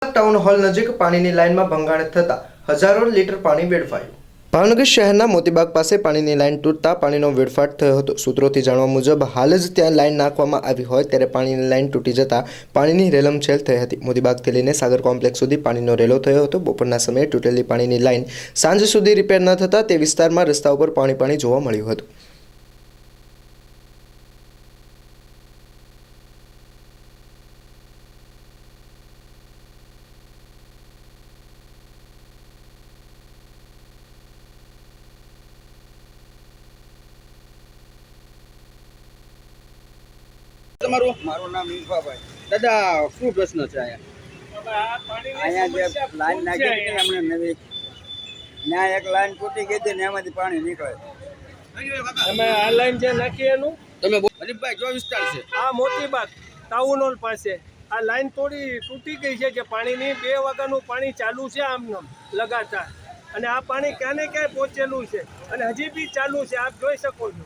Town hall નજીક પાણીની લાઇનમાં ભંગાણ થતા હજારો લીટર પાણી વેડફાયું। ભાવનગર શહેરના મોતીબાગ પાસે પાણીની લાઇન તૂટતા પાણીનો વેડફાટ થયો હતો। સૂત્રોથી જાણવા મુજબ હાલ જ ત્યાં લાઇન નાખવામાં આવી હોય ત્યારે પાણીની લાઇન તૂટી જતા પાણીની રેલમછેલ થઈ હતી। મોતીબાગથી લઈને સાગર કોમ્પ્લેક્સ સુધી પાણીનો રેલો થયો હતો। બપોરના સમયે તૂટેલી પાણીની લાઇન સાંજ સુધી રિપેર ન થતાં તે વિસ્તારમાં રસ્તા ઉપર પાણી જોવા મળ્યું હતું। મારું નામ ઈફાભાઈ। દાદા શું પ્રશ્ન છે અહીંયા જે લાઈન નાખી હતી એમણે નવી ત્યાં એક લાઈન તૂટી ગઈ હતી ને એમાંથી પાણી નીકળે। અમે આ લાઈન જે નાખી એનું તમે હરીફભાઈ કયો વિસ્તાર છે? આ મોતીબાગ ટાઉન હોલ પાસે આ લાઈન તૂટી ગઈ છે કે પાણીની 2 વાગ્યાનું પાણી ચાલુ છે આમ લગાતાર, અને આ પાણી ક્યાંને ક્યાંય પહોંચેલું છે અને હજી બી ચાલુ છે, આપ જોઈ શકો છો।